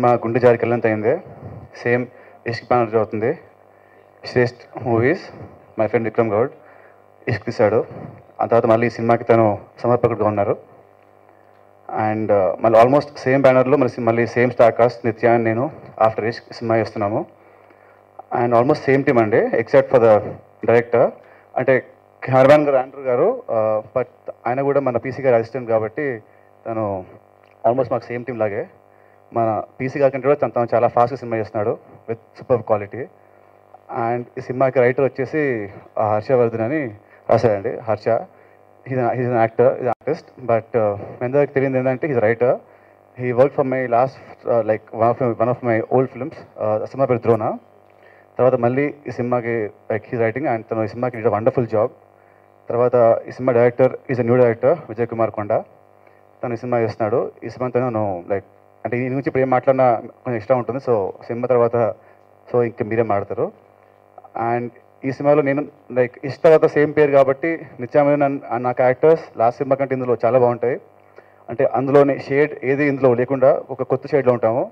Cinema గుండె జారి కళ్ళంత అయింది. సేమ్ ఇష్క్ బ్యానర్ అవుతుంది. Shreshth movies my friend Vikram Goud Ishq తీశాడు. ఆ తర్వాత మళ్ళీ ఈ సినిమాకి తను సమర్పకుడుగా ఉన్నారు. అండ్ మళ్ళీ ఆల్మోస్ట్ సేమ్ బ్యానర్లో మళ్ళీ సేమ్ స్టార్ కాస్ట్ నిత్య అని నేను ఆఫ్టర్ ఇష్క్ సినిమా చేస్తున్నాము. అండ్ ఆల్మోస్ట్ సేమ్ టీమ్ అండి, ఎక్సెప్ట్ ఫర్ ద డైరెక్టర్. అంటే కెమెరామ్యాన్ గారు ఆండ్రూ గారు, బట్ ఆయన కూడా మన పీసీ గారి అసిస్టెంట్ కాబట్టి తను ఆల్మోస్ట్ మాకు సేమ్ టీం లాగే. మన పీసీ గారి కంటే కూడా తను చాలా ఫాస్ట్గా సినిమా చేస్తున్నాడు విత్ సూపర్ క్వాలిటీ. అండ్ ఈ సినిమాకి రైటర్ వచ్చేసి హర్షవర్ధన్ అని రాశాడండి. Harsha he's an actor, is artist, but అందరికి తెలియదు ఏంటంటే he's writer. He work for my last like one of my old films. సినిమా పేరు ద్రోణ. తర్వాత మళ్ళీ ఈ సినిమాకి లైక్ హీజ్ రైటింగ్ అండ్ తను ఈ సినిమాకి ఇట్ వండర్ఫుల్ జాబ్. తర్వాత ఈ cinema director is a new director Vijay Kumar కొండ. తను ఈ సినిమా చేస్తున్నాడు. ఈ సినిమా తను లైక్ అంటే ఈ నుంచి ఇప్పుడు ఏం మాట్లాడినా కొంచెం ఇష్టం ఉంటుంది. సో సినిమా తర్వాత సో ఇంక మీరే మాడతారు. అండ్ ఈ సినిమాలో నేను లైక్ ఇష్ట తర్వాత సేమ్ పేరు కాబట్టి నిత్యమైన నా క్యారెక్టర్స్ లాస్ట్ సినిమా కంటే ఇందులో చాలా బాగుంటాయి. అంటే అందులోని షేడ్ ఏది ఇందులో లేకుండా ఒక కొత్త షేడ్లో ఉంటాము.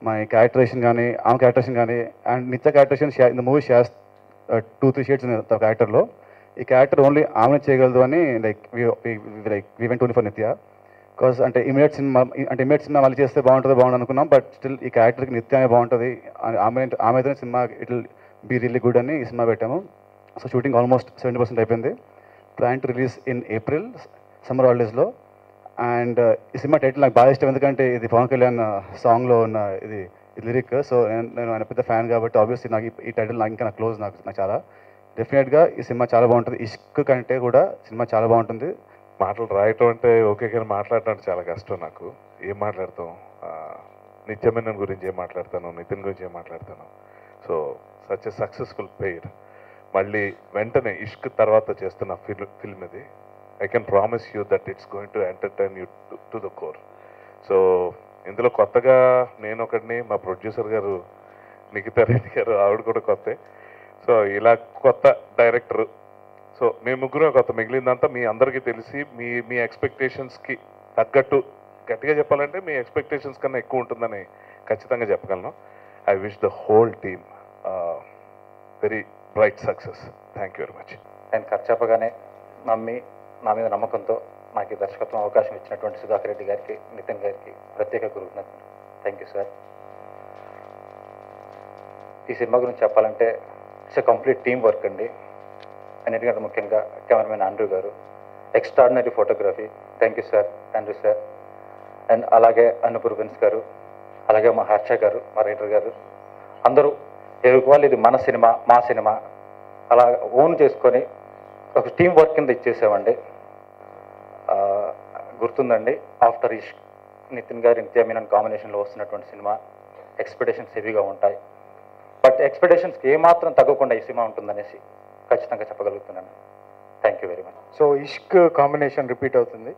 మా క్యారెక్టరేషన్ కానీ ఆమె క్యారెక్టరేషన్ కానీ and Nithya characterization in the movie shares 2-3 shades ఉన్నాయి క్యారెక్టర్లో. ఈ క్యారెక్టర్ ఓన్లీ ఆమె చేయగలదు అని like we went only for Nithya. Because అంటే ఇమీడియట్ సినిమా మళ్ళీ చేస్తే బాగుంటుంది అనుకున్నాం. బట్ స్టిల్ ఈ క్యారెక్టర్కి నిత్య అనే బాగుంటుంది, ఆమెతోనే సినిమా it will be really good అని ఈ సినిమా పెట్టాము. సో షూటింగ్ ఆల్మోస్ట్ 70% అయిపోయింది. Plan to release in April summer హాలిడేస్లో. అండ్ ఈ సినిమా టైటిల్ నాకు బాగా ఇష్టం, ఎందుకంటే ఇది పవన్ కళ్యాణ్ సాంగ్లో ఉన్న ఇది లిరిక్. సో నేను ఆయన పెద్ద ఫ్యాన్ కాబట్టి ఆబ్వియస్లీ నాకు ఈ టైటిల్ నాకు ఇంకా క్లోజ్, నాకు చాలా డెఫినెట్గా ఈ సినిమా చాలా బాగుంటుంది. ఇష్క్ కంటే కూడా సినిమా చాలా బాగుంటుంది. మాటలు రాయటం అంటే ఓకే, కానీ మాట్లాడటం అంటే చాలా కష్టం నాకు. ఏం మాట్లాడతాం, నిత్యమైన గురించి ఏం మాట్లాడతాను, నితిన్ గురించి ఏం మాట్లాడతాను. So such a successful pair. మళ్ళీ వెంటనే ఇష్క్ తర్వాత చేస్తున్న ఫిల్మ్ ఇది. I can promise you that it's going to entertain you to the core. So ఇందులో కొత్తగా నేను ఒకటిని, మా ప్రొడ్యూసర్ గారు నిఖితా రెడ్డి గారు, ఆవిడ కూడా కొత్తే. సో ఇలా కొత్త డైరెక్టర్, సో మేము ముగ్గురు కొత్త, మిగిలిందంతా మీ అందరికీ తెలిసి మీ ఎక్స్పెక్టేషన్స్కి తగ్గట్టు, గట్టిగా చెప్పాలంటే మీ ఎక్స్పెక్టేషన్స్ కన్నా ఎక్కువ ఉంటుందని ఖచ్చితంగా చెప్పగలను. I wish the whole team very bright success. Thank you very much. నేను ఖర్చప్పగానే నమ్మి నా మీద నమ్మకంతో నాకు ఈ దర్శకత్వం అవకాశం ఇచ్చినటువంటి సుధాకర్ రెడ్డి గారికి, నితిన్ గారికి ప్రత్యేక కృతజ్ఞతలు. Thank you sir. ఈ సినిమా గురించి చెప్పాలంటే it's a complete team work అండి. అన్నిటికంటే ముఖ్యంగా కెమెరామెన్ ఆండ్రూ గారు, extraordinary photography. Thank you sir, Andrew sir. And అలాగే అనుపుర్బెన్స్ గారు, అలాగే మా హర్ష గారు, మా రైటర్ గారు, అందరూ వాళ్ళు ఇది మన సినిమా, మా సినిమా అలా ఓన్ చేసుకొని ఒక టీం వర్క్ కింద ఇచ్చేసామండి. గుర్తుందండి, ఆఫ్టర్ ఇష్క్ నితిన్ గారు నిత్య మీనన్ కాంబినేషన్లో వస్తున్నటువంటి సినిమా. ఎక్స్పెక్టేషన్స్ హెవీగా ఉంటాయి, బట్ ఎక్స్పెక్టేషన్స్కి ఏమాత్రం తగ్గకుండా ఈ సినిమా ఉంటుందనేసి ఖచ్చితంగా చెప్పగలుగుతున్నాను. Thank you very much. So Ishq combination repeat అవుతుంది.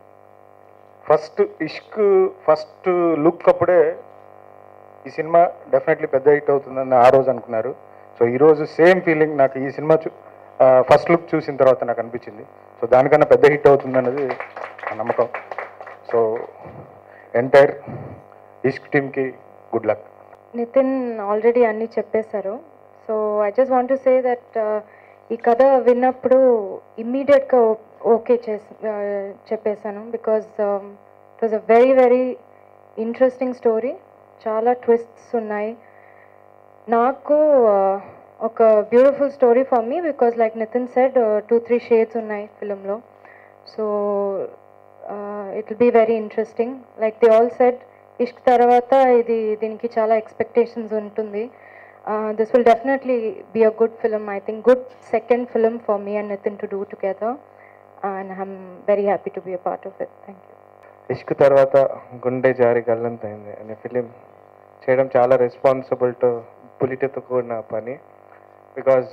ఫస్ట్ లుక్ అప్పుడే ఈ సినిమా డెఫినెట్లీ పెద్ద హిట్ అవుతుందని ఆ రోజు అనుకున్నారు. సో ఈరోజు సేమ్ ఫీలింగ్ నాకు ఈ సినిమా ఫస్ట్ లుక్ చూసిన తర్వాత నాకు అనిపించింది. సో దానికన్నా పెద్ద హిట్ అవుతుందన్నది నా నమ్మకం. సో ఎంటైర్ ఇష్క్ టీమ్కి గుడ్ లక్. నితిన్ ఆల్రెడీ అన్నీ చెప్పేశారు. So I just want to say that ఈ కథ విన్నప్పుడు ఇమ్మీడియట్గా ఓకే చెప్పేశాను. Because it was a very very interesting story. చాలా ట్విస్ట్స్ ఉన్నాయి. నాకు ఒక beautiful story for me, because like Nithin said 2-3 shades ఉన్నాయి ఫిలింలో. So it will be very interesting. Like they all said, Ishq తర్వాత దీనికి చాలా ఎక్స్పెక్టేషన్స్ ఉంటుంది. This will definitely be a good film. I think good second film for me and Nitin to do together, and I'm very happy to be a part of it. Thank you. Ishq తర్వాత గుండె జారి గల్లంత అయింది అనే film చేయడం చాలా responsibility పులిటితో కూడిన పని. Because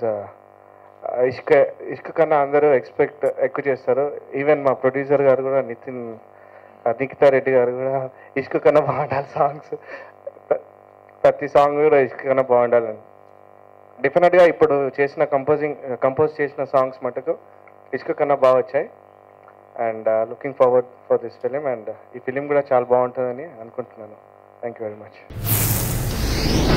ఇష్క్ కన్నా అందరూ ఎక్కువ చేస్తారు. ఈవెన్ మా ప్రొడ్యూసర్ గారు కూడా నిఖితా రెడ్డి గారు కూడా ఇష్క్ కన్నా బాగుండాలి సాంగ్స్, ప్రతి సాంగ్ కూడా ఇష్క్ కన్నా బాగుండాలని. డెఫినెట్గా ఇప్పుడు కంపోజ్ చేసిన సాంగ్స్ మటుకు ఇష్క్ కన్నా బాగా వచ్చాయి. And looking forward for this film. And ఈ ఫిలిం కూడా చాలా బాగుంటుందని అనుకుంటున్నాను. Thank you very much. Thank you.